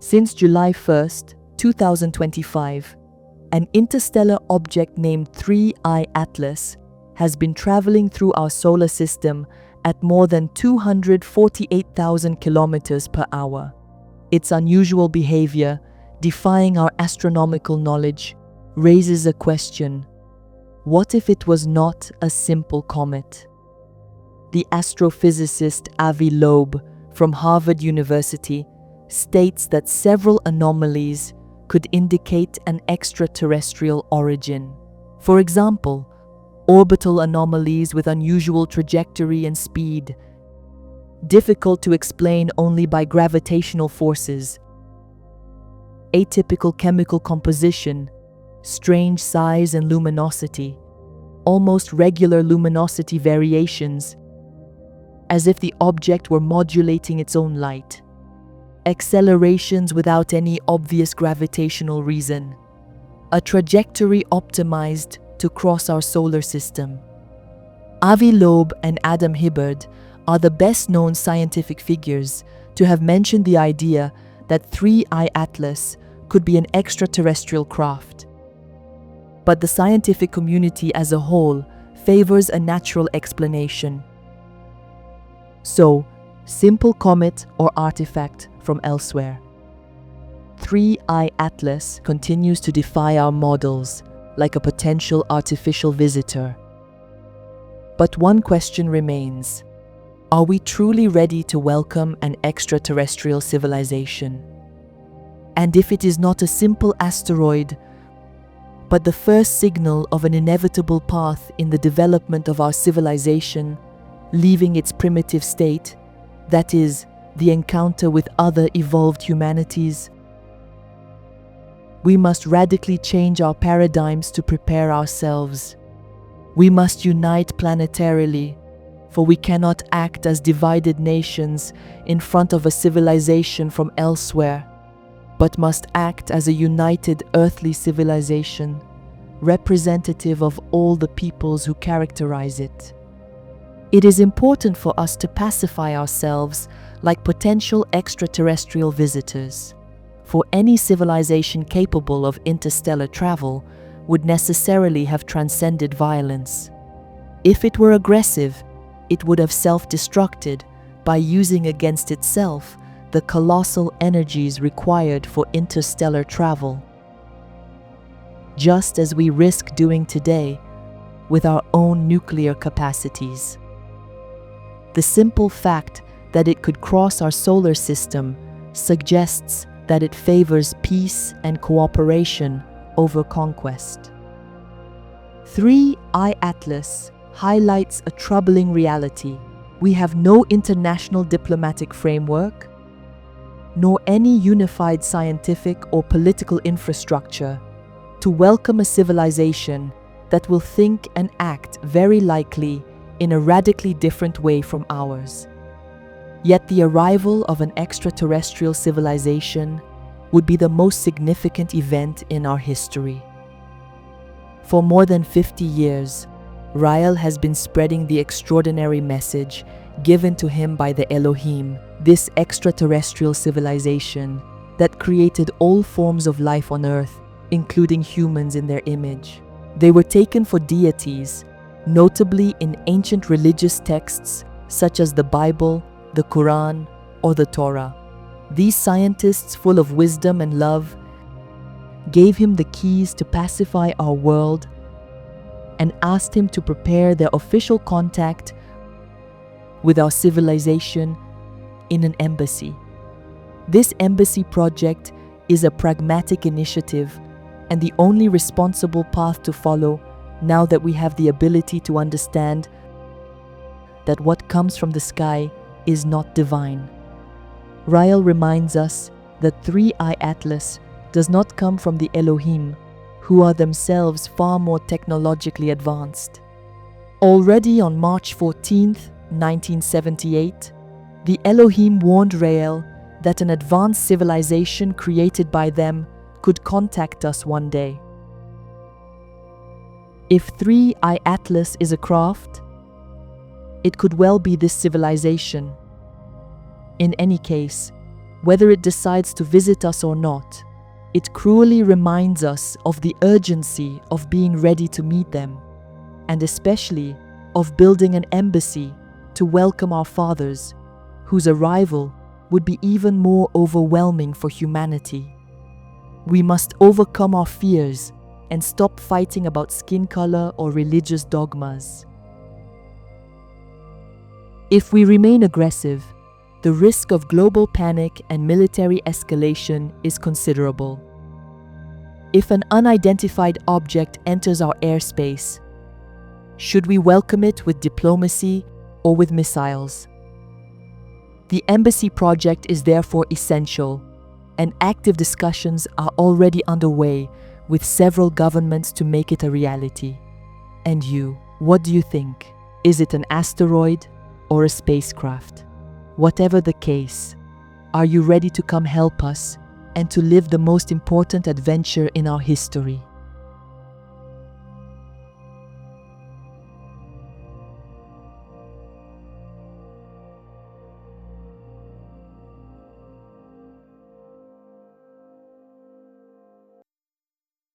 Since July 1st, 2025, an interstellar object named 3I Atlas has been traveling through our solar system at more than 248,000 kilometers per hour. Its unusual behavior, defying our astronomical knowledge, raises a question. What if it was not a simple comet? The astrophysicist Avi Loeb from Harvard University states that several anomalies could indicate an extraterrestrial origin. For example, orbital anomalies with unusual trajectory and speed, difficult to explain only by gravitational forces, atypical chemical composition, strange size and luminosity, almost regular luminosity variations, as if the object were modulating its own light, accelerations without any obvious gravitational reason, a trajectory optimized to cross our solar system. Avi Loeb and Adam Hibbard are the best-known scientific figures to have mentioned the idea that 3I Atlas could be an extraterrestrial craft. But the scientific community as a whole favors a natural explanation. So, simple comet or artifact from elsewhere. 3I Atlas continues to defy our models like a potential artificial visitor. But one question remains. Are we truly ready to welcome an extraterrestrial civilization? And if it is not a simple asteroid, but the first signal of an inevitable path in the development of our civilization, leaving its primitive state, that is, the encounter with other evolved humanities, we must radically change our paradigms to prepare ourselves. We must unite planetarily, for we cannot act as divided nations in front of a civilization from elsewhere, but must act as a united earthly civilization, representative of all the peoples who characterize it. It is important for us to pacify ourselves like potential extraterrestrial visitors, for any civilization capable of interstellar travel would necessarily have transcended violence. If it were aggressive, it would have self-destructed by using against itself the colossal energies required for interstellar travel, just as we risk doing today with our own nuclear capacities. The simple fact that it could cross our solar system suggests that it favors peace and cooperation over conquest. 3I Atlas highlights a troubling reality. We have no international diplomatic framework, nor any unified scientific or political infrastructure to welcome a civilization that will think and act very likely in a radically different way from ours. Yet the arrival of an extraterrestrial civilization would be the most significant event in our history. For more than 50 years, Rael has been spreading the extraordinary message given to him by the Elohim, this extraterrestrial civilization that created all forms of life on Earth, including humans in their image. They were taken for deities, notably in ancient religious texts such as the Bible, the Quran, or the Torah. These scientists, full of wisdom and love, gave him the keys to pacify our world and asked him to prepare their official contact with our civilization in an embassy. This embassy project is a pragmatic initiative and the only responsible path to follow now that we have the ability to understand that what comes from the sky is not divine. Rael reminds us that 3I Atlas does not come from the Elohim, who are themselves far more technologically advanced. Already on March 14, 1978, the Elohim warned Rael that an advanced civilization created by them could contact us one day. If 3I Atlas is a craft, it could well be this civilization. In any case, Whether it decides to visit us or not, it cruelly reminds us of the urgency of being ready to meet them, and especially of building an embassy to welcome our fathers, whose arrival would be even more overwhelming for humanity. We must overcome our fears and stop fighting about skin color or religious dogmas. If we remain aggressive, the risk of global panic and military escalation is considerable. If an unidentified object enters our airspace, should we welcome it with diplomacy or with missiles? The embassy project is therefore essential, and active discussions are already underway with several governments to make it a reality. And you, what do you think? Is it an asteroid or a spacecraft? Whatever the case, are you ready to come help us and to live the most important adventure in our history?